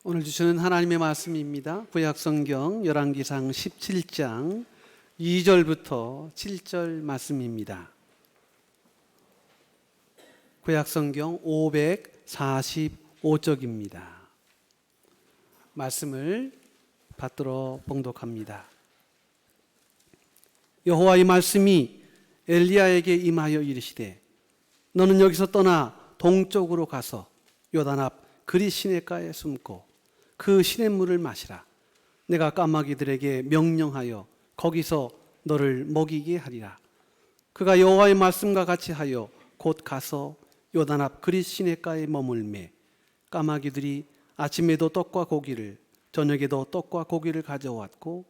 오늘 주시는 하나님의 말씀입니다. 구약성경 열왕기상 17장 2절부터 7절 말씀입니다. 구약성경 545쪽입니다. 말씀을 받들어 봉독합니다. 여호와의 말씀이 엘리야에게 임하여 이르시되 너는 여기서 떠나 동쪽으로 가서 요단 앞 그리 시냇가에 숨고 그 시냇물을 마시라. 내가 까마귀들에게 명령하여 거기서 너를 먹이게 하리라. 그가 여호와의 말씀과 같이 하여 곧 가서 요단 앞 그리 시냇가에 머물매 까마귀들이 아침에도 떡과 고기를 저녁에도 떡과 고기를 가져왔고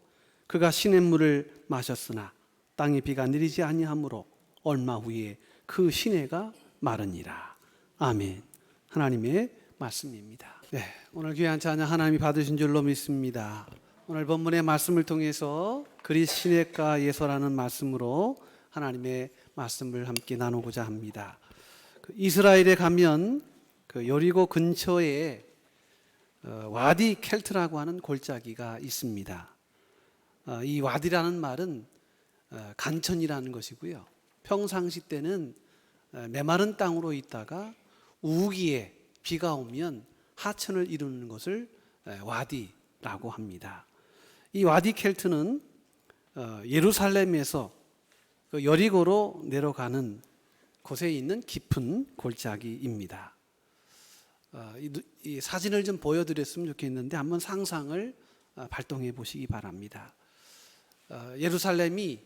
그가 시냇물을 마셨으나 땅에 비가 내리지 아니하므로 얼마 후에 그 시내가 마르니라. 아멘. 하나님의 말씀입니다. 네, 오늘 귀한 찬양 하나님이 받으신 줄로 믿습니다. 오늘 본문의 말씀을 통해서 그리 시냇가에서라는 말씀으로 하나님의 말씀을 함께 나누고자 합니다. 이스라엘에 가면 그 여리고 근처에 와디 켈트라고 하는 골짜기가 있습니다. 이 와디라는 말은 간천이라는 것이고요. 평상시 때는 메마른 땅으로 있다가 우기에 비가 오면 하천을 이루는 것을 와디라고 합니다. 이 와디 켈트는 예루살렘에서 여리고로 내려가는 곳에 있는 깊은 골짜기입니다. 이 사진을 좀 보여드렸으면 좋겠는데 한번 상상을 발동해 보시기 바랍니다. 예루살렘이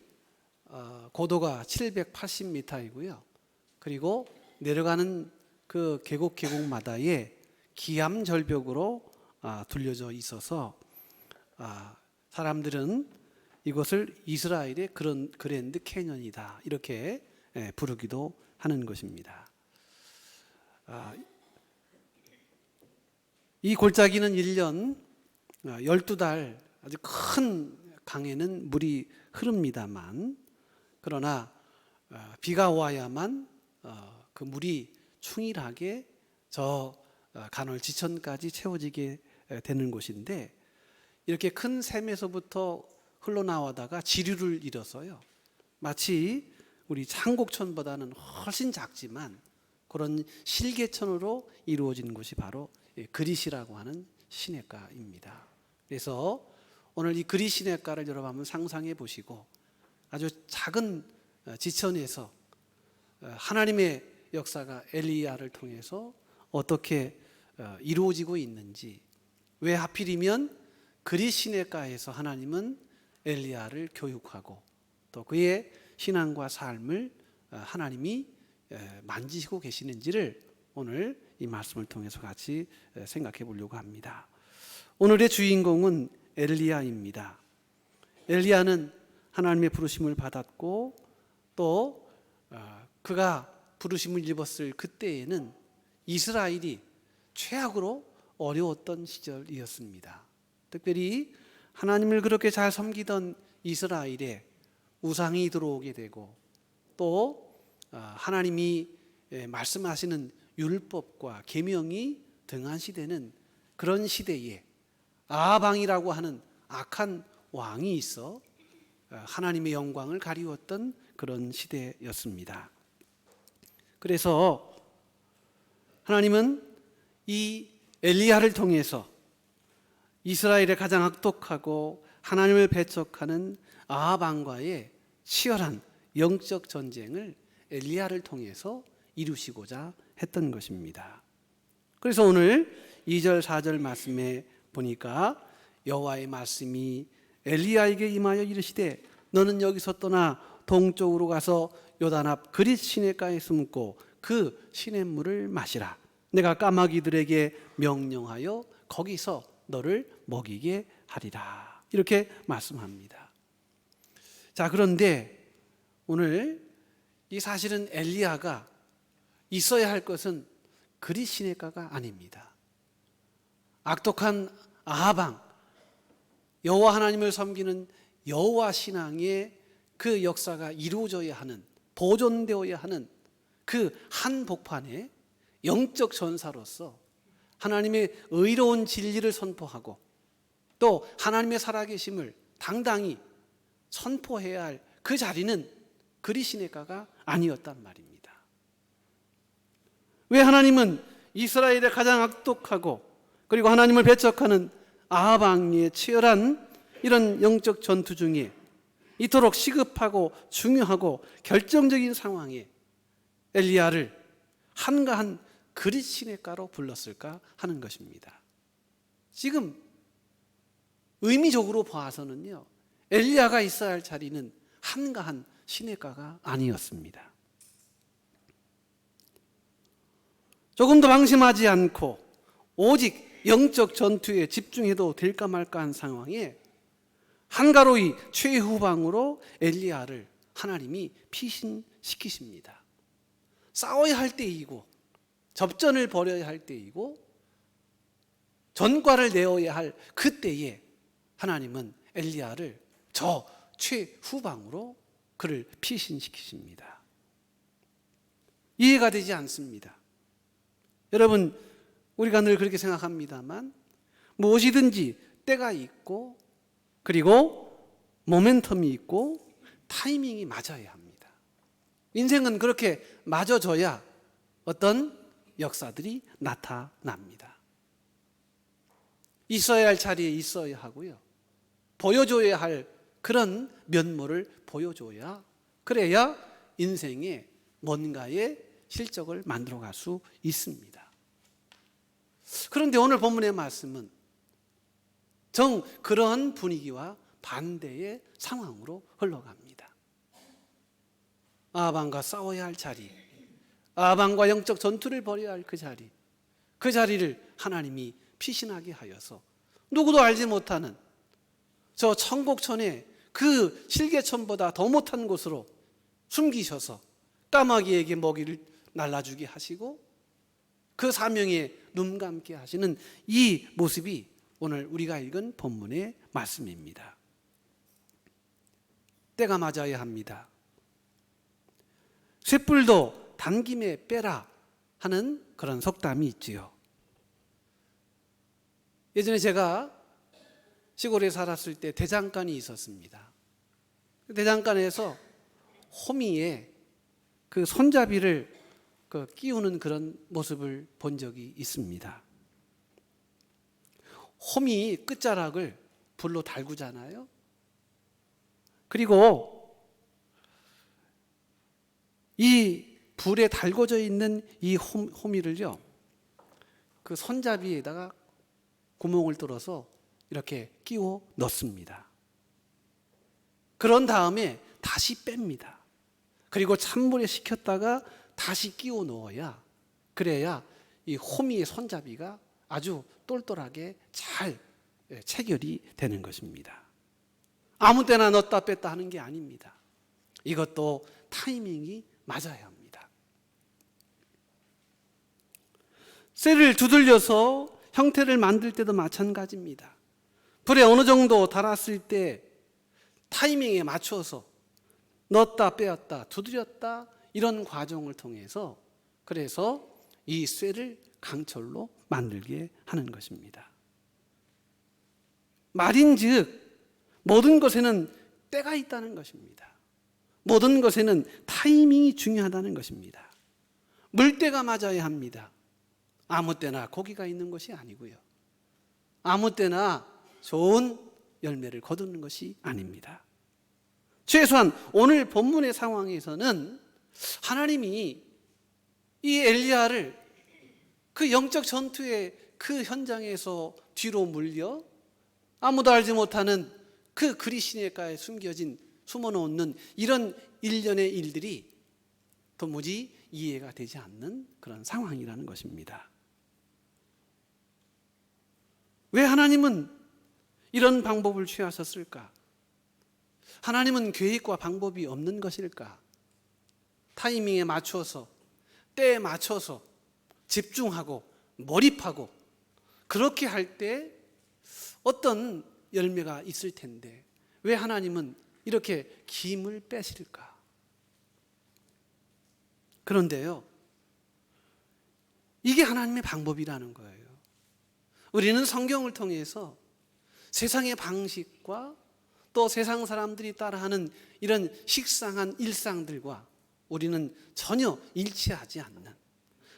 고도가 780m이고요. 그리고 내려가는 그 계곡마다에 기암절벽으로 둘려져 있어서 사람들은 이것을 이스라엘의 그랜드 캐년이다 이렇게 부르기도 하는 것입니다. 이 골짜기는 1년 12달 아주 큰 강에는 물이 흐릅니다만 그러나 비가 와야만 그 물이 충일하게 저 간헐 지천까지 채워지게 되는 곳인데 이렇게 큰 샘에서부터 흘러나오다가 지류를 잃어서요. 마치 우리 창곡천보다는 훨씬 작지만 그런 실개천으로 이루어진 곳이 바로 그릿이라고 하는 시냇가입니다. 그래서 오늘 이 그릿 시냇가를 여러분 한번 상상해 보시고 아주 작은 지천에서 하나님의 역사가 엘리야를 통해서 어떻게 이루어지고 있는지, 왜 하필이면 그릿 시냇가에서 하나님은 엘리야를 교육하고 또 그의 신앙과 삶을 하나님이 만지시고 계시는지를 오늘 이 말씀을 통해서 같이 생각해 보려고 합니다. 오늘의 주인공은 엘리야입니다. 엘리야는 하나님의 부르심을 받았고 또 그가 부르심을 입었을 그때에는 이스라엘이 최악으로 어려웠던 시절이었습니다. 특별히 하나님을 그렇게 잘 섬기던 이스라엘에 우상이 들어오게 되고 또 하나님이 말씀하시는 율법과 계명이 등한시되는 그런 시대에 아합왕이라고 하는 악한 왕이 있어 하나님의 영광을 가리웠던 그런 시대였습니다. 그래서 하나님은 이 엘리야를 통해서 이스라엘의 가장 악독하고 하나님을 배척하는 아합 왕과의 치열한 영적 전쟁을 엘리야를 통해서 이루시고자 했던 것입니다. 그래서 오늘 2절 4절 말씀에 보니까 여호와의 말씀이 엘리야에게 임하여 이르시되 너는 여기서 떠나 동쪽으로 가서 요단 앞 그릿 시냇가에 숨고 그 시냇물을 마시라. 내가 까마귀들에게 명령하여 거기서 너를 먹이게 하리라. 이렇게 말씀합니다. 자, 그런데 오늘 이 사실은 엘리야가 있어야 할 것은 그릿 시냇가가 아닙니다. 악독한 아합 왕, 여호와 하나님을 섬기는 여호와 신앙의 그 역사가 이루어져야 하는, 보존되어야 하는 그 한복판에 영적 전사로서 하나님의 의로운 진리를 선포하고 또 하나님의 살아계심을 당당히 선포해야 할 그 자리는 그리 시내가가 아니었단 말입니다. 왜 하나님은 이스라엘의 가장 악독하고 그리고 하나님을 배척하는 아합 왕의 치열한 이런 영적 전투 중에 이토록 시급하고 중요하고 결정적인 상황에 엘리야를 한가한 그릿 시내가로 불렀을까 하는 것입니다. 지금 의미적으로 봐서는요, 엘리야가 있어야 할 자리는 한가한 시내가가 아니었습니다. 조금 더 방심하지 않고 오직 영적 전투에 집중해도 될까 말까 한 상황에 한가로이 최후방으로 엘리야를 하나님이 피신시키십니다. 싸워야 할 때이고 접전을 벌여야 할 때이고 전과를 내어야 할 그때에 하나님은 엘리야를 저 최후방으로 그를 피신시키십니다. 이해가 되지 않습니다. 여러분, 우리가 늘 그렇게 생각합니다만 무엇이든지 때가 있고 그리고 모멘텀이 있고 타이밍이 맞아야 합니다. 인생은 그렇게 맞아져야 어떤 역사들이 나타납니다. 있어야 할 자리에 있어야 하고요. 보여줘야 할 그런 면모를 보여줘야, 그래야 인생에 뭔가의 실적을 만들어갈 수 있습니다. 그런데 오늘 본문의 말씀은 정 그러한 분위기와 반대의 상황으로 흘러갑니다. 아합 왕과 싸워야 할 자리, 아합 왕과 영적 전투를 벌여야 할 그 자리, 그 자리를 하나님이 피신하게 하여서 누구도 알지 못하는 저 천곡천에 그 실개천보다 더 못한 곳으로 숨기셔서 까마귀에게 먹이를 날라주게 하시고 그 사명에 눈 감게 하시는 이 모습이 오늘 우리가 읽은 본문의 말씀입니다. 때가 맞아야 합니다. 쇳불도 단김에 빼라 하는 그런 속담이 있지요. 예전에 제가 시골에 살았을 때 대장간이 있었습니다. 대장간에서 호미에 그 손잡이를 끼우는 그런 모습을 본 적이 있습니다. 호미 끝자락을 불로 달구잖아요. 그리고 이 불에 달궈져 있는 이 호미를요, 그 손잡이에다가 구멍을 뚫어서 이렇게 끼워 넣습니다. 그런 다음에 다시 뺍니다. 그리고 찬물에 식혔다가 다시 끼워 넣어야, 그래야 이 호미의 손잡이가 아주 똘똘하게 잘 체결이 되는 것입니다. 아무 때나 넣었다 뺐다 하는 게 아닙니다. 이것도 타이밍이 맞아야 합니다. 쇠를 두들려서 형태를 만들 때도 마찬가지입니다. 불에 어느 정도 달았을 때 타이밍에 맞춰서 넣었다 빼었다 두드렸다 이런 과정을 통해서 그래서 이 쇠를 강철로 만들게 하는 것입니다. 말인즉 모든 것에는 때가 있다는 것입니다. 모든 것에는 타이밍이 중요하다는 것입니다. 물때가 맞아야 합니다. 아무 때나 고기가 있는 것이 아니고요. 아무 때나 좋은 열매를 거두는 것이 아닙니다. 최소한 오늘 본문의 상황에서는 하나님이 이 엘리야를 그 영적 전투의 그 현장에서 뒤로 물려 아무도 알지 못하는 그 그리시네가에 숨겨진 숨어놓는 이런 일련의 일들이 도무지 이해가 되지 않는 그런 상황이라는 것입니다. 왜 하나님은 이런 방법을 취하셨을까? 하나님은 계획과 방법이 없는 것일까? 타이밍에 맞춰서 때에 맞춰서 집중하고 몰입하고 그렇게 할 때 어떤 열매가 있을 텐데 왜 하나님은 이렇게 김을 빼실까? 그런데요, 이게 하나님의 방법이라는 거예요. 우리는 성경을 통해서 세상의 방식과 또 세상 사람들이 따라하는 이런 식상한 일상들과 우리는 전혀 일치하지 않는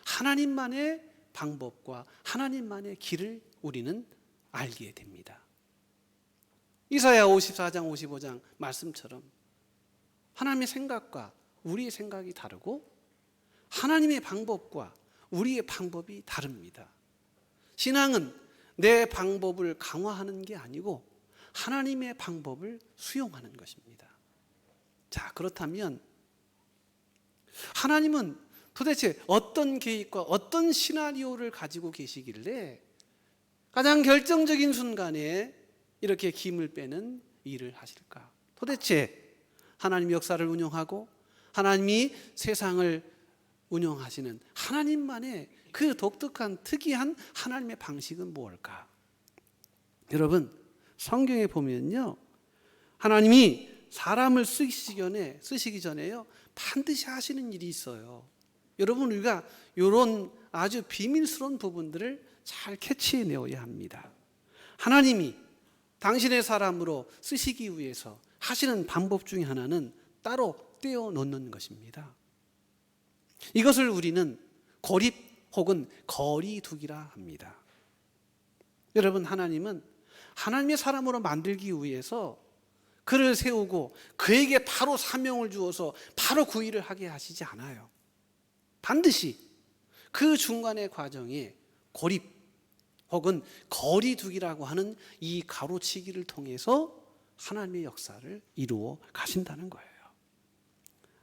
하나님만의 방법과 하나님만의 길을 우리는 알게 됩니다. 이사야 54장 55장 말씀처럼 하나님의 생각과 우리의 생각이 다르고 하나님의 방법과 우리의 방법이 다릅니다. 신앙은 내 방법을 강화하는 게 아니고 하나님의 방법을 수용하는 것입니다. 자, 그렇다면 하나님은 도대체 어떤 계획과 어떤 시나리오를 가지고 계시길래 가장 결정적인 순간에 이렇게 김을 빼는 일을 하실까? 도대체 하나님 역사를 운영하고 하나님이 세상을 운영하시는 하나님만의 그 독특한 특이한 하나님의 방식은 무엇일까? 여러분, 성경에 보면요, 하나님이 사람을 쓰시기 전에요 반드시 하시는 일이 있어요. 여러분, 우리가 이런 아주 비밀스러운 부분들을 잘 캐치해내어야 합니다. 하나님이 당신의 사람으로 쓰시기 위해서 하시는 방법 중에 하나는 따로 떼어 놓는 것입니다. 이것을 우리는 고립 혹은 거리두기라 합니다. 여러분, 하나님은 하나님의 사람으로 만들기 위해서 그를 세우고 그에게 바로 사명을 주어서 바로 그 일을 하게 하시지 않아요. 반드시 그 중간의 과정에 고립 혹은 거리두기라고 하는 이 가로치기를 통해서 하나님의 역사를 이루어 가신다는 거예요.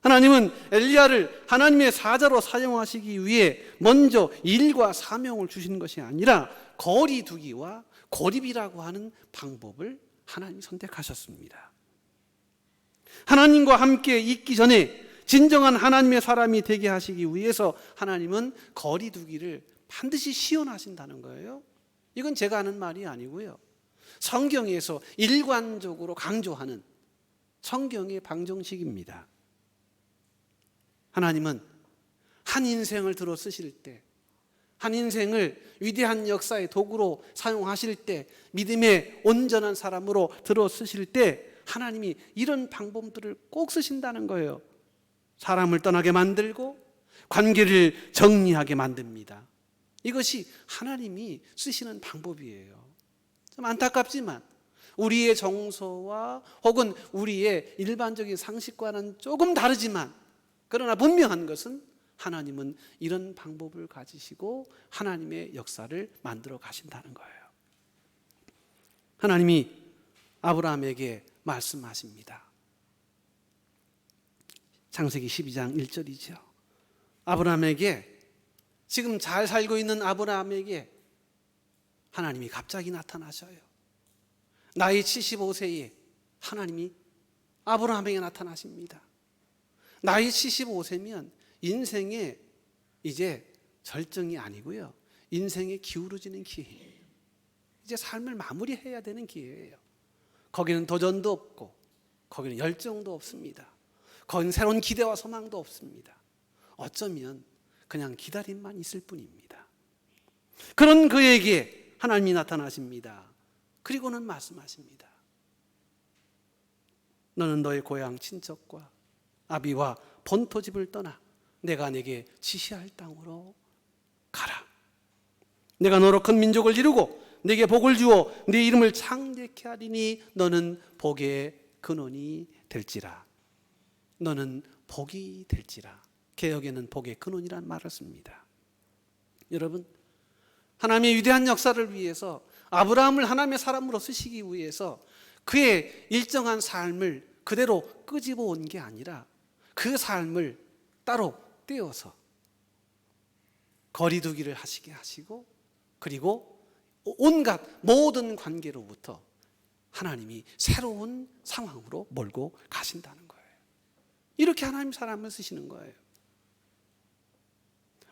하나님은 엘리야를 하나님의 사자로 사용하시기 위해 먼저 일과 사명을 주신 것이 아니라 거리두기와 고립이라고 하는 방법을 하나님이 선택하셨습니다. 하나님과 함께 있기 전에 진정한 하나님의 사람이 되게 하시기 위해서 하나님은 거리두기를 반드시 시연하신다는 거예요. 이건 제가 하는 말이 아니고요, 성경에서 일관적으로 강조하는 성경의 방정식입니다. 하나님은 한 인생을 들어 쓰실 때, 한 인생을 위대한 역사의 도구로 사용하실 때, 믿음의 온전한 사람으로 들어 쓰실 때 하나님이 이런 방법들을 꼭 쓰신다는 거예요. 사람을 떠나게 만들고 관계를 정리하게 만듭니다. 이것이 하나님이 쓰시는 방법이에요. 좀 안타깝지만 우리의 정서와 혹은 우리의 일반적인 상식과는 조금 다르지만, 그러나 분명한 것은 하나님은 이런 방법을 가지시고 하나님의 역사를 만들어 가신다는 거예요. 하나님이 아브라함에게 말씀하십니다. 창세기 12장 1절이죠. 아브라함에게, 지금 잘 살고 있는 아브라함에게 하나님이 갑자기 나타나셔요. 나이 75세에 하나님이 아브라함에게 나타나십니다. 나이 75세면 인생의 이제 절정이 아니고요, 인생의 기울어지는 기회예요. 이제 삶을 마무리해야 되는 기회예요. 거기는 도전도 없고 거기는 열정도 없습니다. 거기는 새로운 기대와 소망도 없습니다. 어쩌면 그냥 기다림만 있을 뿐입니다. 그런 그에게 하나님이 나타나십니다. 그리고는 말씀하십니다. 너는 너의 고향 친척과 아비와 본토집을 떠나 내가 내게 지시할 땅으로 가라. 내가 너로 큰 민족을 이루고 내게 복을 주어 네 이름을 창대케 하리니 너는 복의 근원이 될지라. 너는 복이 될지라. 개역에는 복의 근원이라는 말을 씁니다. 여러분, 하나님의 위대한 역사를 위해서 아브라함을 하나님의 사람으로 쓰시기 위해서 그의 일정한 삶을 그대로 끄집어 온 게 아니라 그 삶을 따로 떼어서 거리두기를 하시게 하시고, 그리고 온갖 모든 관계로부터 하나님이 새로운 상황으로 몰고 가신다는 거예요. 이렇게 하나님 사람을 쓰시는 거예요.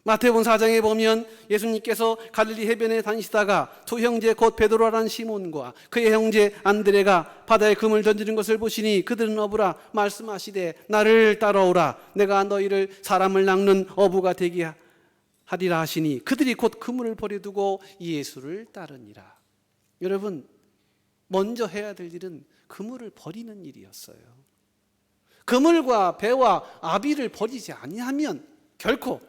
마태복음 4장에 보면 예수님께서 갈릴리 해변에 다니시다가 두 형제 곧 베드로라는 시몬과 그의 형제 안드레가 바다에 금을 던지는 것을 보시니 그들은 어부라 말씀하시되 나를 따라오라. 내가 너희를 사람을 낚는 어부가 되게 하리라 하시니 그들이 곧 그물을 버려두고 예수를 따르니라. 여러분, 먼저 해야 될 일은 그물을 버리는 일이었어요. 그물과 배와 아비를 버리지 아니하면 결코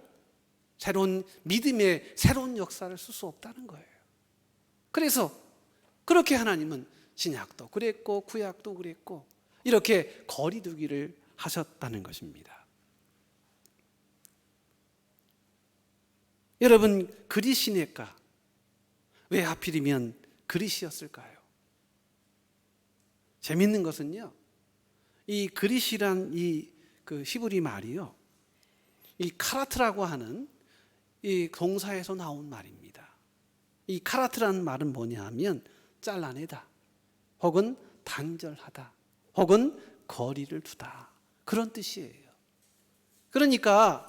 새로운 믿음의 새로운 역사를 쓸 수 없다는 거예요. 그래서 그렇게 하나님은 신약도 그랬고 구약도 그랬고 이렇게 거리두기를 하셨다는 것입니다. 여러분, 그리시네가 왜 하필이면 그리시였을까요? 재밌는 것은요, 이 그리시란 그 히브리 말이요, 이 카라트라고 하는 이 동사에서 나온 말입니다. 이 카라트라는 말은 뭐냐 하면 잘라내다, 혹은 단절하다, 혹은 거리를 두다, 그런 뜻이에요. 그러니까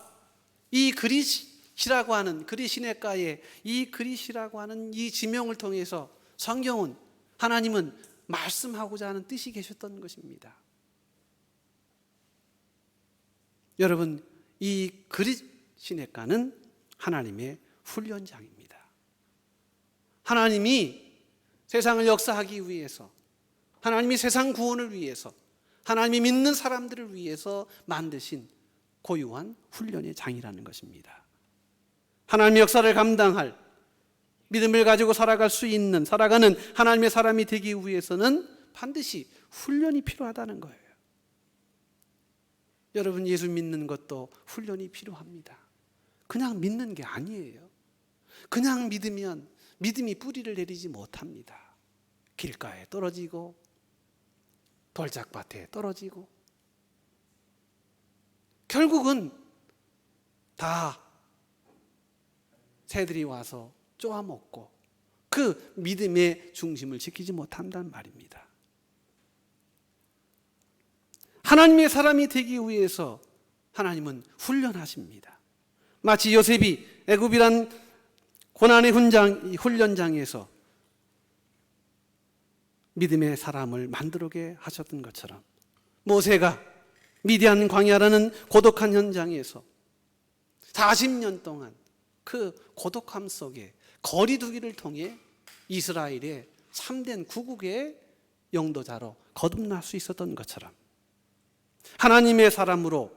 이 그리시라고 하는, 그리시네가의 이 그리시라고 하는 이 지명을 통해서 성경은, 하나님은 말씀하고자 하는 뜻이 계셨던 것입니다. 여러분, 이 그리시네가는 하나님의 훈련장입니다. 하나님이 세상을 역사하기 위해서, 하나님이 세상 구원을 위해서, 하나님이 믿는 사람들을 위해서 만드신 고유한 훈련의 장이라는 것입니다. 하나님의 역사를 감당할, 믿음을 가지고 살아가는 하나님의 사람이 되기 위해서는 반드시 훈련이 필요하다는 거예요. 여러분, 예수 믿는 것도 훈련이 필요합니다. 그냥 믿는 게 아니에요. 그냥 믿으면 믿음이 뿌리를 내리지 못합니다. 길가에 떨어지고 돌짝밭에 떨어지고 결국은 다 새들이 와서 쪼아먹고 그 믿음의 중심을 지키지 못한다는 말입니다. 하나님의 사람이 되기 위해서 하나님은 훈련하십니다. 마치 요셉이 애굽이란 고난의 훈련장에서 믿음의 사람을 만들게 하셨던 것처럼, 모세가 미디안 광야라는 고독한 현장에서 40년 동안 그 고독함 속에 거리두기를 통해 이스라엘의 참된 구국의 영도자로 거듭날 수 있었던 것처럼 하나님의 사람으로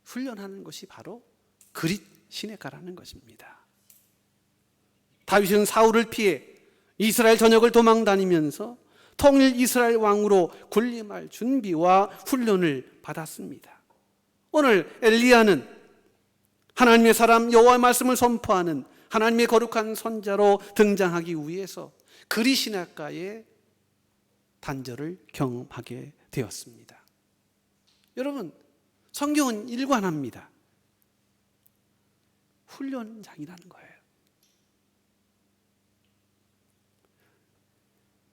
훈련하는 것이 바로 그리시네가라는 것입니다. 다윗은 사울을 피해 이스라엘 전역을 도망다니면서 통일 이스라엘 왕으로 군림할 준비와 훈련을 받았습니다. 오늘 엘리야는 하나님의 사람, 여호와의 말씀을 선포하는 하나님의 거룩한 선자로 등장하기 위해서 그리시네가의 단절을 경험하게 되었습니다. 여러분, 성경은 일관합니다. 훈련장이라는 거예요.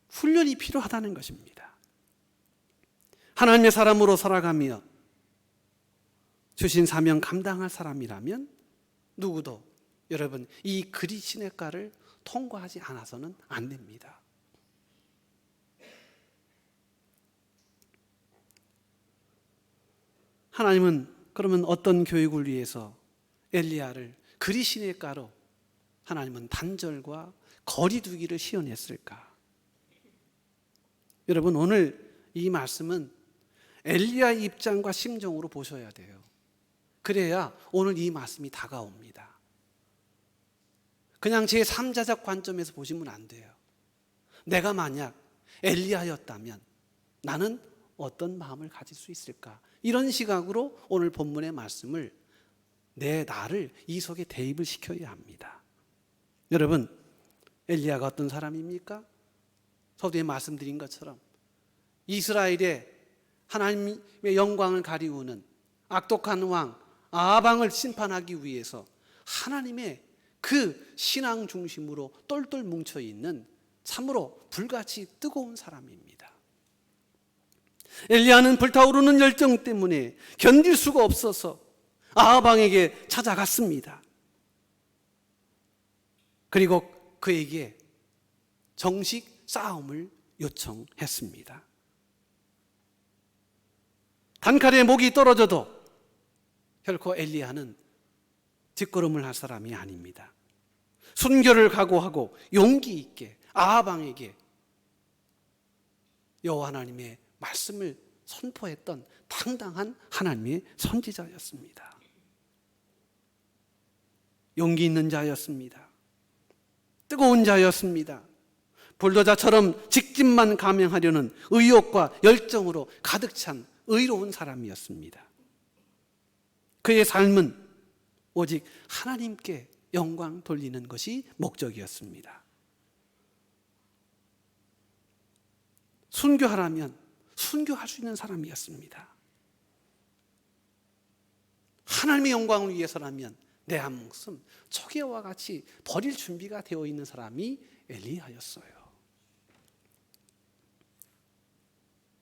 훈련이 필요하다는 것입니다. 하나님의 사람으로 살아가며 주신 사명 감당할 사람이라면 누구도 여러분 이 그리시네가를 통과하지 않아서는 안 됩니다. 하나님은 그러면 어떤 교육을 위해서 엘리야를 그리시네가로 하나님은 단절과 거리두기를 시연했을까? 여러분, 오늘 이 말씀은 엘리야의 입장과 심정으로 보셔야 돼요. 그래야 오늘 이 말씀이 다가옵니다. 그냥 제 3자적 관점에서 보시면 안 돼요. 내가 만약 엘리야였다면 나는 어떤 마음을 가질 수 있을까? 이런 시각으로 오늘 본문의 말씀을 나를 이 속에 대입을 시켜야 합니다. 여러분, 엘리야가 어떤 사람입니까? 서두에 말씀드린 것처럼 이스라엘의 하나님의 영광을 가리우는 악독한 왕 아합 심판하기 위해서 하나님의 그 신앙 중심으로 똘똘 뭉쳐있는 참으로 불같이 뜨거운 사람입니다. 엘리야는 불타오르는 열정 때문에 견딜 수가 없어서 아합 왕에게 찾아갔습니다. 그리고 그에게 정식 싸움을 요청했습니다. 단칼에 목이 떨어져도 결코 엘리야는 뒷걸음을 할 사람이 아닙니다. 순교를 각오하고 용기 있게 아하방에게 여호와 하나님의 말씀을 선포했던 당당한 하나님의 선지자였습니다. 용기 있는 자였습니다. 뜨거운 자였습니다. 불도자처럼 직진만 감행하려는 의욕과 열정으로 가득 찬 의로운 사람이었습니다. 그의 삶은 오직 하나님께 영광 돌리는 것이 목적이었습니다. 순교하라면 순교할 수 있는 사람이었습니다. 하나님의 영광을 위해서라면 내 한 목숨 초계와 같이 버릴 준비가 되어 있는 사람이 엘리야였어요.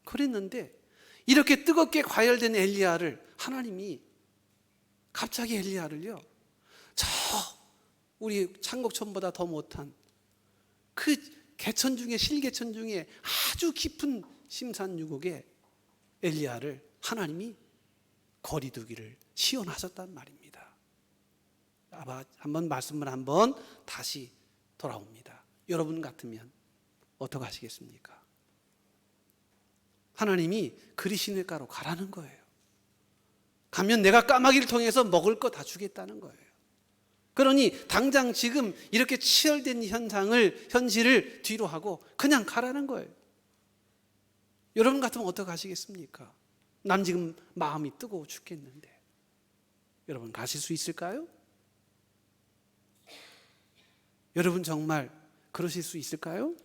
그랬는데 이렇게 뜨겁게 과열된 엘리야를 하나님이 갑자기 엘리야를요, 저 우리 창곡천보다 더 못한 그 개천 중에 실개천 중에 아주 깊은 심산유곡에 엘리야를 하나님이 거리두기를 시원하셨단 말입니다. 한번 말씀을 한번 다시 돌아옵니다. 여러분 같으면 어떻게 하시겠습니까? 하나님이 그리시네가로 가라는 거예요. 가면 내가 까마귀를 통해서 먹을 거 다 주겠다는 거예요. 그러니 당장 지금 이렇게 치열된 현실을 뒤로 하고 그냥 가라는 거예요. 여러분 같으면 어떻게 하시겠습니까? 난 지금 마음이 뜨거워 죽겠는데. 여러분 가실 수 있을까요? 여러분 정말 그러실 수 있을까요?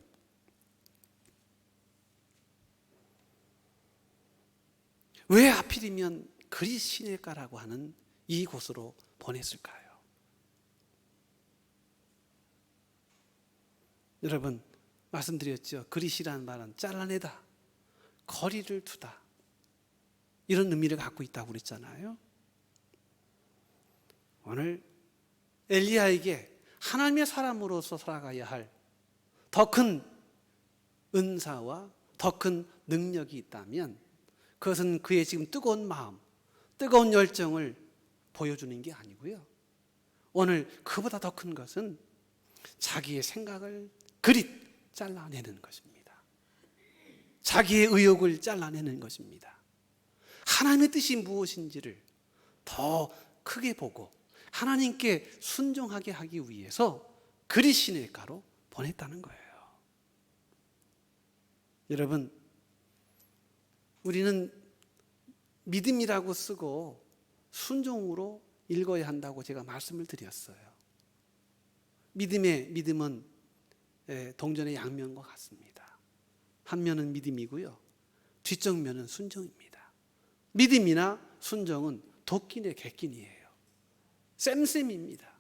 왜 하필이면 그리시네가라고 하는 이곳으로 보냈을까요? 여러분 말씀드렸죠. 그리시라는 말은 잘라내다, 거리를 두다, 이런 의미를 갖고 있다고 그랬잖아요. 오늘 엘리야에게 하나님의 사람으로서 살아가야 할 더 큰 은사와 더 큰 능력이 있다면 그것은 그의 지금 뜨거운 마음, 뜨거운 열정을 보여주는 게 아니고요. 오늘 그보다 더 큰 것은 자기의 생각을 그릿 잘라내는 것입니다. 자기의 의욕을 잘라내는 것입니다. 하나님의 뜻이 무엇인지를 더 크게 보고 하나님께 순종하게 하기 위해서 그리시네가로 보냈다는 거예요. 여러분, 우리는 믿음이라고 쓰고 순종으로 읽어야 한다고 제가 말씀을 드렸어요. 믿음은 동전의 양면과 같습니다. 한 면은 믿음이고요, 뒤쪽 면은 순종입니다. 믿음이나 순종은 도끼네 객긴이에요. 쌤쌤입니다.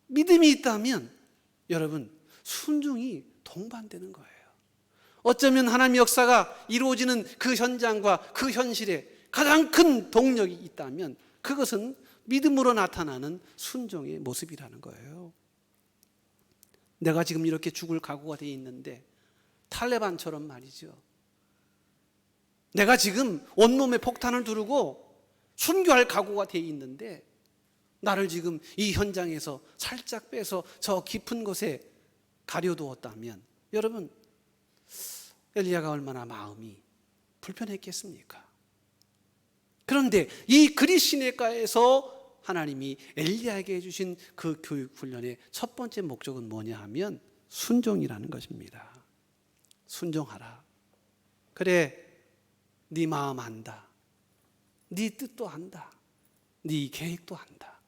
믿음이 있다면 여러분 순종이 동반되는 거예요. 어쩌면 하나님의 역사가 이루어지는 그 현장과 그 현실에 가장 큰 동력이 있다면 그것은 믿음으로 나타나는 순종의 모습이라는 거예요. 내가 지금 이렇게 죽을 각오가 되어 있는데 탈레반처럼 말이죠. 내가 지금 온몸에 폭탄을 두르고 순교할 각오가 되어 있는데 나를 지금 이 현장에서 살짝 빼서 저 깊은 곳에 가려두었다면 여러분 엘리야가 얼마나 마음이 불편했겠습니까? 그런데 이 그리시네가에서 하나님이 엘리야에게 해주신 그 교육 훈련의 첫 번째 목적은 뭐냐 하면 순종이라는 것입니다. 순종하라. 그래, 네 마음 안다. 네 뜻도 안다. 네 계획도 안다.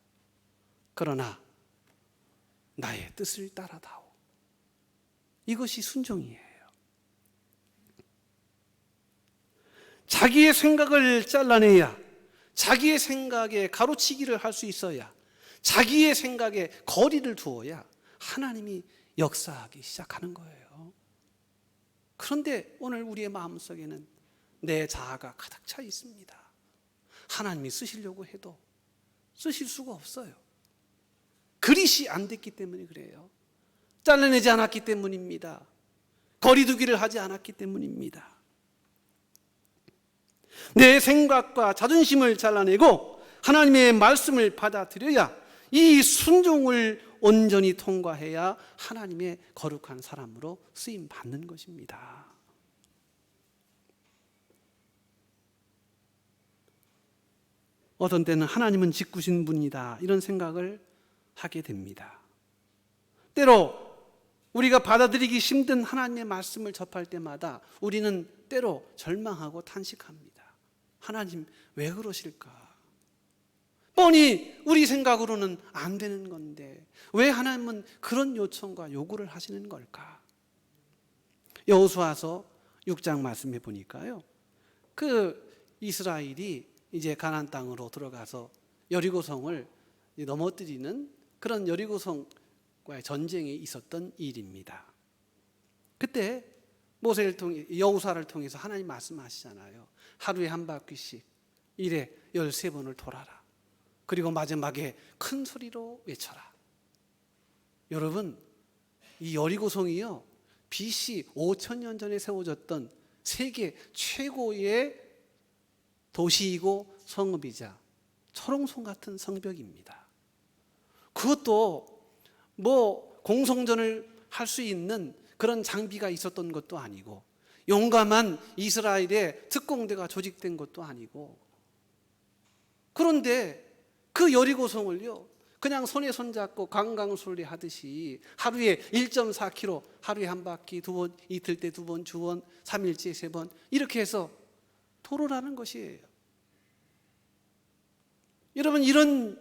그러나 나의 뜻을 따라다오. 이것이 순종이에요. 자기의 생각을 잘라내야, 자기의 생각에 가로치기를 할 수 있어야, 자기의 생각에 거리를 두어야 하나님이 역사하기 시작하는 거예요. 그런데 오늘 우리의 마음속에는 내 자아가 가득 차 있습니다. 하나님이 쓰시려고 해도 쓰실 수가 없어요. 그릿이 안 됐기 때문에 그래요. 잘라내지 않았기 때문입니다. 거리두기를 하지 않았기 때문입니다. 내 생각과 자존심을 잘라내고 하나님의 말씀을 받아들여야 이 순종을 온전히 통과해야 하나님의 거룩한 사람으로 쓰임 받는 것입니다. 어떤 때는 하나님은 짓궂은 분이다 이런 생각을 하게 됩니다. 때로 우리가 받아들이기 힘든 하나님의 말씀을 접할 때마다 우리는 때로 절망하고 탄식합니다. 하나님 왜 그러실까? 뻔히 우리 생각으로는 안 되는 건데 왜 하나님은 그런 요청과 요구를 하시는 걸까? 여호수아서 6장 말씀해 보니까요, 이스라엘이 이제 가나안 땅으로 들어가서 여리고성을 넘어뜨리는 그런 여리고성과의 전쟁이 있었던 일입니다. 그때 모세를 통해 여호수아를 통해서 하나님 말씀하시잖아요. 하루에 한 바퀴씩 일에 13번을 돌아라. 그리고 마지막에 큰 소리로 외쳐라. 여러분, 이 여리고성이요, BC 5,000년 전에 세워졌던 세계 최고의 도시이고 성읍이자 철옹성 같은 성벽입니다. 그것도 뭐 공성전을 할 수 있는 그런 장비가 있었던 것도 아니고 용감한 이스라엘의 특공대가 조직된 것도 아니고, 그런데 그 여리고성을요 그냥 손에 손잡고 관광순례 하듯이 하루에 1.4km, 하루에 한 바퀴, 두 번, 이틀 때 두 번, 주 번, 3일째 3번 이렇게 해서 도로라는 것이에요. 여러분, 이런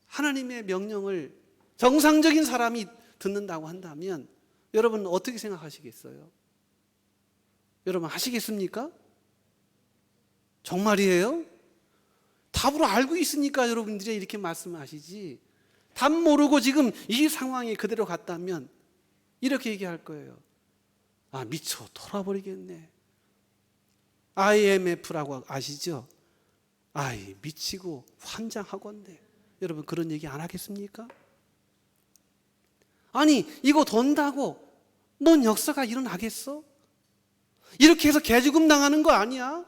하나님의 명령을 정상적인 사람이 듣는다고 한다면 여러분 어떻게 생각하시겠어요? 여러분 하시겠습니까? 정말이에요? 답으로 알고 있으니까 여러분들이 이렇게 말씀하시지, 답 모르고 지금 이 상황에 그대로 갔다면 이렇게 얘기할 거예요. 아, 미쳐 돌아버리겠네. IMF라고 아시죠? 아이, 미치고 환장하건대. 여러분 그런 얘기 안 하겠습니까? 아니, 이거 돈다고 넌 역사가 일어나겠어? 이렇게 해서 개죽음 당하는 거 아니야?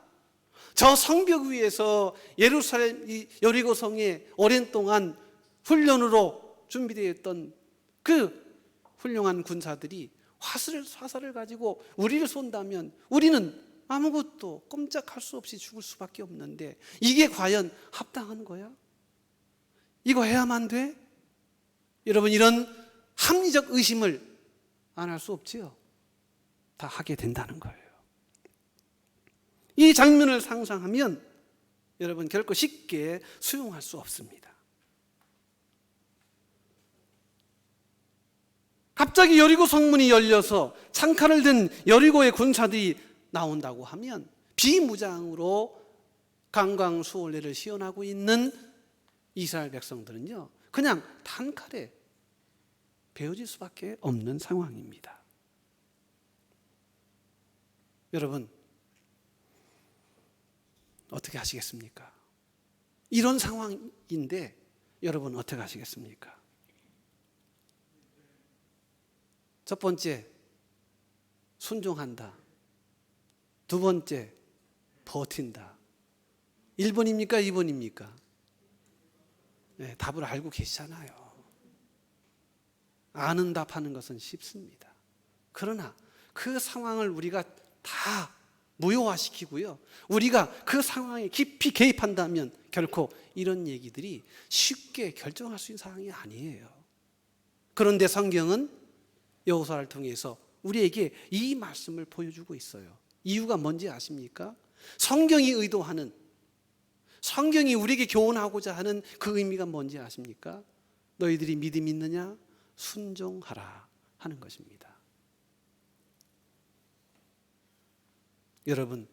저 성벽 위에서 예루살렘 이 여리고성에 오랜 동안 훈련으로 준비되어 있던 그 훌륭한 군사들이 화살을 가지고 우리를 쏜다면 우리는 아무것도 꼼짝할 수 없이 죽을 수밖에 없는데 이게 과연 합당한 거야? 이거 해야만 돼? 여러분, 이런 합리적 의심을 안 할 수 없지요? 다 하게 된다는 거예요. 이 장면을 상상하면 여러분 결코 쉽게 수용할 수 없습니다. 갑자기 여리고 성문이 열려서 창칼을 든 여리고의 군사들이 나온다고 하면 비무장으로 강강수월래를 시연하고 있는 이스라엘 백성들은요 그냥 단칼에 베어질 수밖에 없는 상황입니다. 여러분 어떻게 하시겠습니까? 이런 상황인데 여러분 어떻게 하시겠습니까? 첫 번째, 순종한다. 두 번째, 버틴다. 1번입니까? 2번입니까? 네, 답을 알고 계시잖아요. 아는 답하는 것은 쉽습니다. 그러나 그 상황을 우리가 다 무효화시키고요, 우리가 그 상황에 깊이 개입한다면 결코 이런 얘기들이 쉽게 결정할 수 있는 상황이 아니에요. 그런데 성경은 여호수아를 통해서 우리에게 이 말씀을 보여주고 있어요. 이유가 뭔지 아십니까? 성경이 의도하는, 성경이 우리에게 교훈하고자 하는 그 의미가 뭔지 아십니까? 너희들이 믿음이 있느냐? 순종하라 하는 것입니다. 여러분,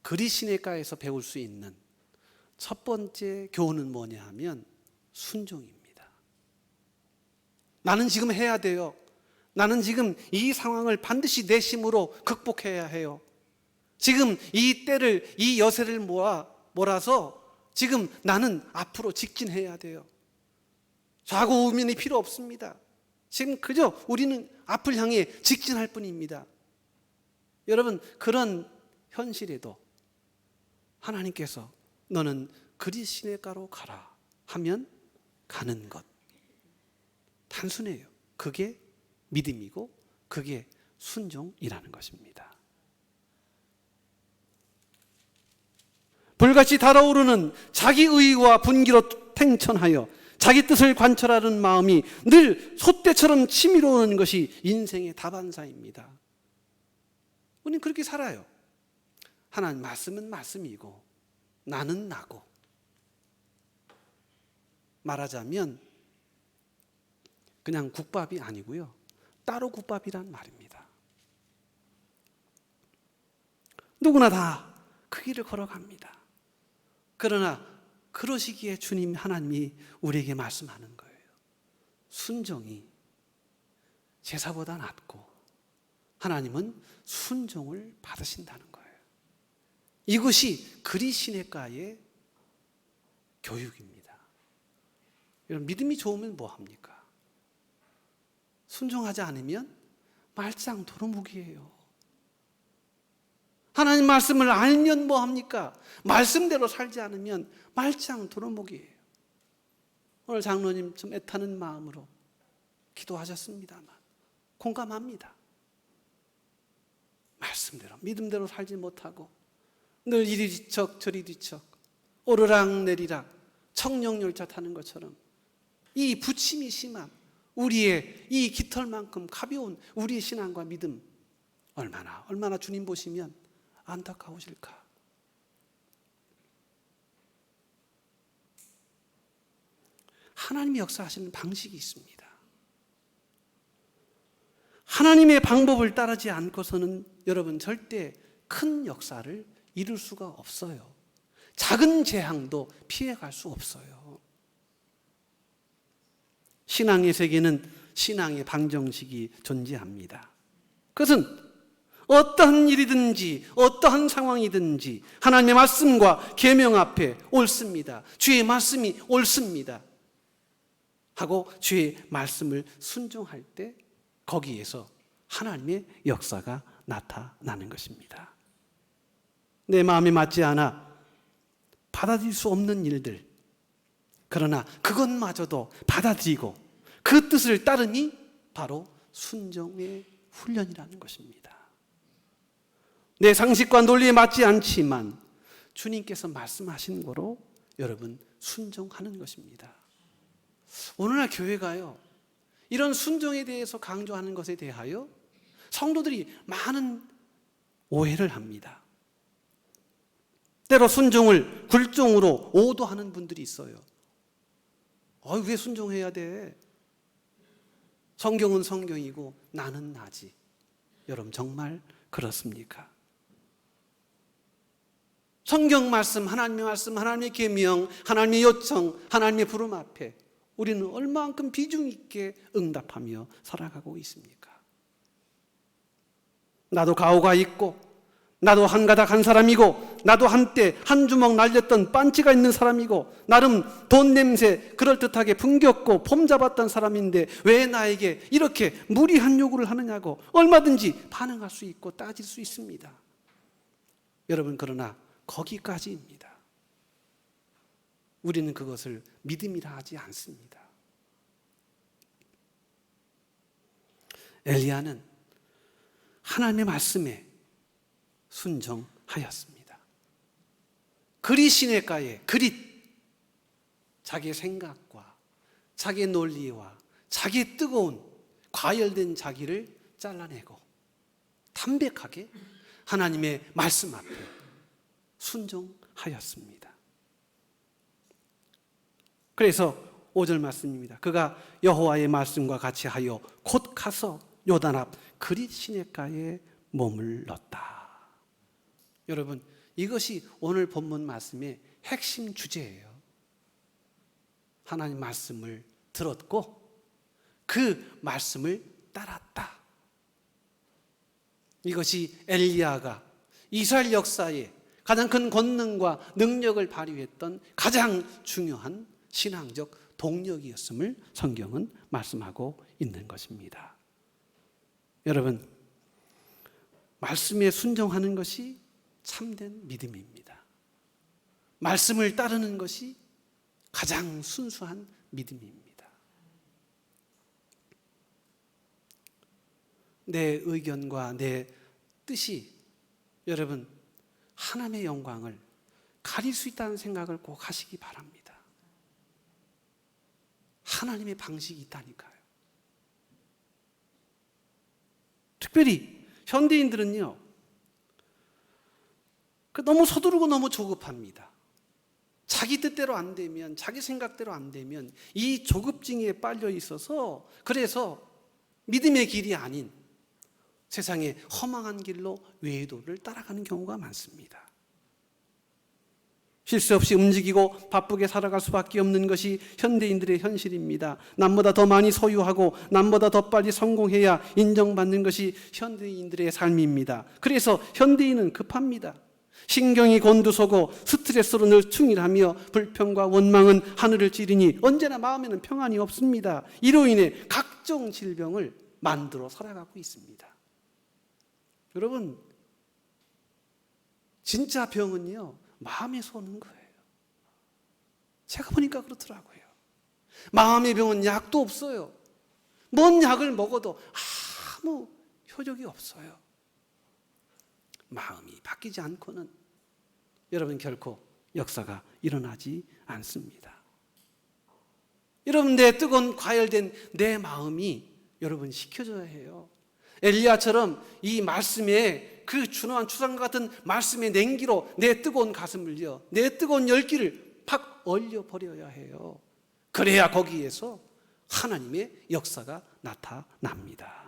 그리시네가에서 배울 수 있는 첫 번째 교훈은 뭐냐 하면 순종입니다. 나는 지금 해야 돼요. 나는 지금 이 상황을 반드시 내 힘으로 극복해야 해요. 지금 이 때를, 이 여세를 몰아서 지금 나는 앞으로 직진해야 돼요. 좌고우면이 필요 없습니다. 지금 그저 우리는 앞을 향해 직진할 뿐입니다. 여러분, 그런 현실에도 하나님께서 너는 그리 시냇가로 가라 하면 가는 것. 단순해요. 그게 믿음이고 그게 순종이라는 것입니다. 불같이 달아오르는 자기 의와 분기로 탱천하여 자기 뜻을 관철하는 마음이 늘 솥대처럼 치밀어 오는 것이 인생의 다반사입니다. 우리는 그렇게 살아요. 하나님 말씀은 말씀이고 나는 나고, 말하자면 그냥 국밥이 아니고요, 따로 국밥이란 말입니다. 누구나 다 그 길을 걸어갑니다. 그러나 그러시기에 주님 하나님이 우리에게 말씀하는 거예요. 순종이 제사보다 낫고 하나님은 순종을 받으신다는 거예요. 이것이 그리 시냇가의 교육입니다. 여러분, 믿음이 좋으면 뭐합니까? 순종하지 않으면 말짱 도루묵이에요. 하나님 말씀을 알면 뭐합니까? 말씀대로 살지 않으면 말짱 도루묵이에요. 오늘 장로님 좀 애타는 마음으로 기도하셨습니다만 공감합니다. 말씀대로 믿음대로 살지 못하고 늘 이리 뒤척 저리 뒤척 오르락 내리락 청룡열차 타는 것처럼 이 부침이 심한 우리의 이 깃털만큼 가벼운 우리의 신앙과 믿음, 얼마나 주님 보시면 안타까우실까. 하나님이 역사하시는 방식이 있습니다. 하나님의 방법을 따르지 않고서는 여러분 절대 큰 역사를 이룰 수가 없어요. 작은 재앙도 피해갈 수 없어요. 신앙의 세계는 신앙의 방정식이 존재합니다. 그것은 어떠한 일이든지 어떠한 상황이든지 하나님의 말씀과 계명 앞에 옳습니다. 주의 말씀이 옳습니다 하고 주의 말씀을 순종할 때 거기에서 하나님의 역사가 나타나는 것입니다. 내 마음에 맞지 않아 받아들일 수 없는 일들, 그러나 그것마저도 받아들이고 그 뜻을 따르니 바로 순종의 훈련이라는 것입니다. 내 상식과 논리에 맞지 않지만 주님께서 말씀하신 거로 여러분 순종하는 것입니다. 오늘날 교회가요, 이런 순종에 대해서 강조하는 것에 대하여 성도들이 많은 오해를 합니다. 때로 순종을 굴종으로 오도하는 분들이 있어요. 왜 순종해야 돼? 성경은 성경이고 나는 나지. 여러분 정말 그렇습니까? 성경 말씀, 하나님의 계명, 하나님의 요청, 하나님의 부름 앞에 우리는 얼마만큼 비중 있게 응답하며 살아가고 있습니까? 나도 가오가 있고 나도 한 가닥 한 사람이고 나도 한때 한 주먹 날렸던 빤치가 있는 사람이고 나름 돈 냄새 그럴듯하게 풍겼고 폼 잡았던 사람인데 왜 나에게 이렇게 무리한 요구를 하느냐고 얼마든지 반응할 수 있고 따질 수 있습니다. 여러분, 그러나 거기까지입니다. 우리는 그것을 믿음이라 하지 않습니다. 엘리야는 하나님의 말씀에 순종하였습니다. 그리 시냇가에 자기의 생각과 자기의 논리와 자기의 뜨거운 과열된 자기를 잘라내고 담백하게 하나님의 말씀 앞에 순종하였습니다. 그래서 5절 말씀입니다. 그가 여호와의 말씀과 같이 하여 곧 가서 요단 앞 그리 시냇가에 몸을 넣었다. 여러분, 이것이 오늘 본문 말씀의 핵심 주제예요. 하나님 말씀을 들었고 그 말씀을 따랐다. 이것이 엘리야가 이스라엘 역사에 가장 큰 권능과 능력을 발휘했던 가장 중요한 신앙적 동력이었음을 성경은 말씀하고 있는 것입니다. 여러분, 말씀에 순종하는 것이 참된 믿음입니다. 말씀을 따르는 것이 가장 순수한 믿음입니다. 내 의견과 내 뜻이 여러분 하나님의 영광을 가릴 수 있다는 생각을 꼭 하시기 바랍니다. 하나님의 방식이 있다니까요. 특별히 현대인들은요, 너무 서두르고 너무 조급합니다. 자기 뜻대로 안 되면, 자기 생각대로 안 되면 이 조급증에 빨려 있어서, 그래서 믿음의 길이 아닌 세상의 허망한 길로 외도를 따라가는 경우가 많습니다. 쉴 새 없이 움직이고 바쁘게 살아갈 수밖에 없는 것이 현대인들의 현실입니다. 남보다 더 많이 소유하고 남보다 더 빨리 성공해야 인정받는 것이 현대인들의 삶입니다. 그래서 현대인은 급합니다. 신경이 곤두서고 스트레스로 늘 충일하며 불평과 원망은 하늘을 찌르니 언제나 마음에는 평안이 없습니다. 이로 인해 각종 질병을 만들어 살아가고 있습니다. 여러분, 진짜 병은요, 마음에서 오는 거예요. 제가 보니까 그렇더라고요. 마음의 병은 약도 없어요. 뭔 약을 먹어도 아무 효력이 없어요. 마음이 바뀌지 않고는 여러분 결코 역사가 일어나지 않습니다. 여러분, 내 뜨거운 과열된 내 마음이 여러분 식혀져야 해요. 엘리야처럼 이 말씀에, 그 준화한 추상과 같은 말씀의 냉기로 내 뜨거운 가슴을요, 내 뜨거운 열기를 팍 얼려버려야 해요. 그래야 거기에서 하나님의 역사가 나타납니다.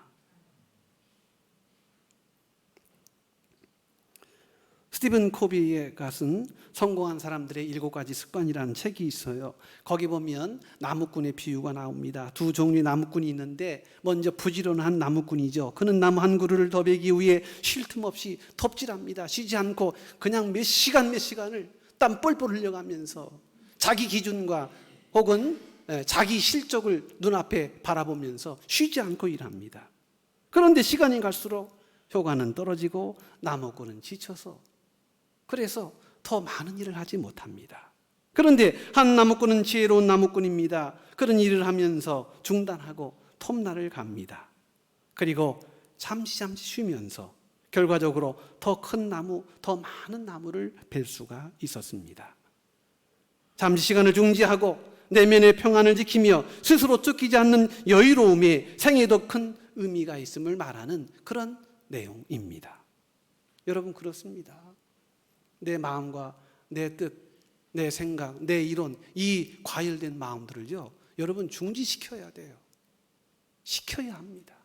스티븐 코비가 쓴 성공한 사람들의 7가지 습관이라는 책이 있어요. 거기 보면 나무꾼의 비유가 나옵니다. 두 종류의 나무꾼이 있는데, 먼저 부지런한 나무꾼이죠. 그는 나무 한 그루를 더 베기 위해 쉴 틈 없이 톱질합니다. 쉬지 않고 그냥 몇 시간을 땀 뻘뻘 흘려가면서 자기 기준과 혹은 자기 실적을 눈앞에 바라보면서 쉬지 않고 일합니다. 그런데 시간이 갈수록 효과는 떨어지고 나무꾼은 지쳐서, 그래서 더 많은 일을 하지 못합니다. 그런데 한 나무꾼은 지혜로운 나무꾼입니다. 그런 일을 하면서 중단하고 톱날을 갑니다. 그리고 잠시 쉬면서 결과적으로 더 큰 나무, 더 많은 나무를 벨 수가 있었습니다. 잠시 시간을 중지하고 내면의 평안을 지키며 스스로 쫓기지 않는 여유로움에 생에 더 큰 의미가 있음을 말하는 그런 내용입니다. 여러분, 그렇습니다. 내 마음과 내 뜻, 내 생각, 내 이론, 이 과열된 마음들을요, 여러분 중지시켜야 돼요. 시켜야 합니다.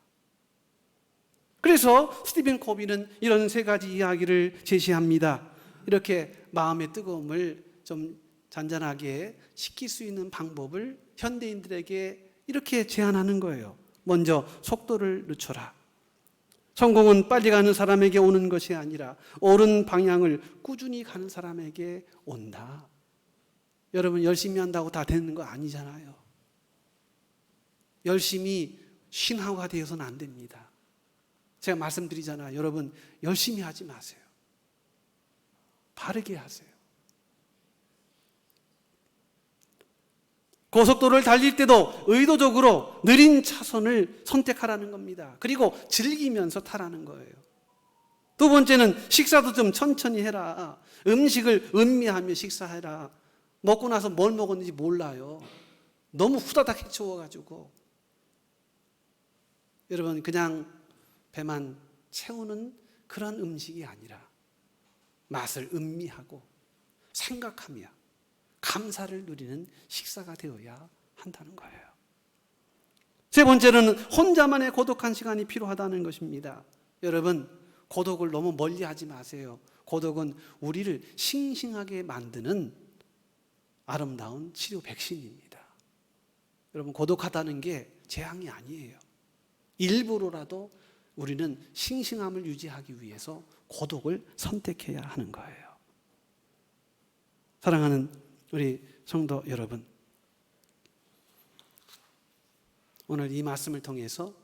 그래서 스티븐 코비는 이런 3가지 이야기를 제시합니다. 이렇게 마음의 뜨거움을 좀 잔잔하게 식힐 수 있는 방법을 현대인들에게 이렇게 제안하는 거예요. 먼저 속도를 늦춰라. 성공은 빨리 가는 사람에게 오는 것이 아니라 옳은 방향을 꾸준히 가는 사람에게 온다. 여러분, 열심히 한다고 다 되는 거 아니잖아요. 열심히 신화가 되어서는 안 됩니다. 제가 말씀드리잖아요. 여러분, 열심히 하지 마세요. 바르게 하세요. 고속도로를 달릴 때도 의도적으로 느린 차선을 선택하라는 겁니다. 그리고 즐기면서 타라는 거예요. 2번째는 식사도 좀 천천히 해라. 음식을 음미하며 식사해라. 먹고 나서 뭘 먹었는지 몰라요. 너무 후다닥 해치워가지고. 여러분, 그냥 배만 채우는 그런 음식이 아니라 맛을 음미하고 생각하며 감사를 누리는 식사가 되어야 한다는 거예요. 3번째는 혼자만의 고독한 시간이 필요하다는 것입니다. 여러분, 고독을 너무 멀리 하지 마세요. 고독은 우리를 싱싱하게 만드는 아름다운 치료 백신입니다. 여러분, 고독하다는 게 재앙이 아니에요. 일부러라도 우리는 싱싱함을 유지하기 위해서 고독을 선택해야 하는 거예요. 사랑하는 우리 성도 여러분, 오늘 이 말씀을 통해서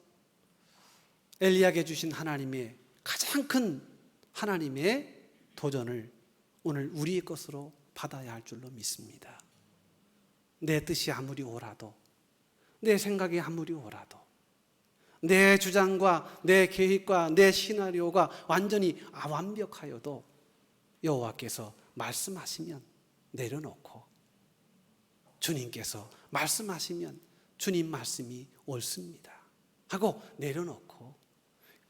엘리야에게 주신 하나님의 가장 큰 하나님의 도전을 오늘 우리의 것으로 받아야 할 줄로 믿습니다. 내 뜻이 아무리 옳아도, 내 생각이 아무리 옳아도, 내 주장과 내 계획과 내 시나리오가 완전히 완벽하여도 여호와께서 말씀하시면 내려놓고, 주님께서 말씀하시면 주님 말씀이 옳습니다 하고 내려놓고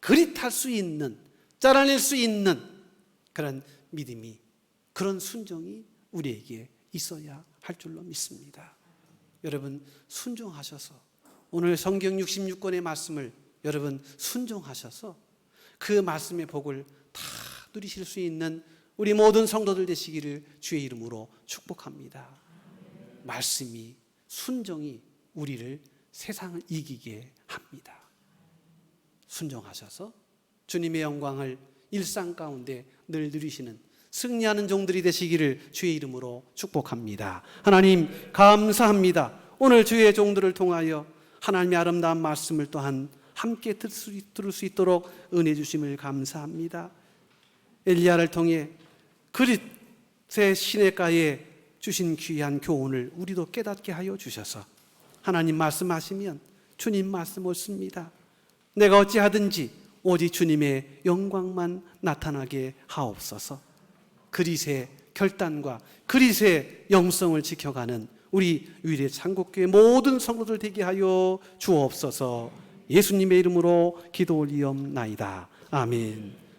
그릿할 수 있는, 잘라낼 수 있는 그런 믿음이, 그런 순종이 우리에게 있어야 할 줄로 믿습니다. 여러분 순종하셔서 오늘 성경 66권의 말씀을 여러분 순종하셔서 그 말씀의 복을 다 누리실 수 있는 우리 모든 성도들 되시기를 주의 이름으로 축복합니다. 말씀이, 순종이 우리를 세상을 이기게 합니다. 순종하셔서 주님의 영광을 일상 가운데 늘 누리시는 승리하는 종들이 되시기를 주의 이름으로 축복합니다. 하나님 감사합니다. 오늘 주의 종들을 통하여 하나님의 아름다운 말씀을 또한 함께 들을 수 있도록 은혜 주심을 감사합니다. 엘리야를 통해 그릿의 시냇가에 주신 귀한 교훈을 우리도 깨닫게 하여 주셔서 하나님 말씀하시면 주님 말씀 옳습니다. 내가 어찌하든지 오직 주님의 영광만 나타나게 하옵소서. 그릿의 결단과 그릿의 영성을 지켜가는 우리 위례 창곡교회 모든 성도들 되게 하여 주옵소서. 예수님의 이름으로 기도 올리옵나이다. 아멘.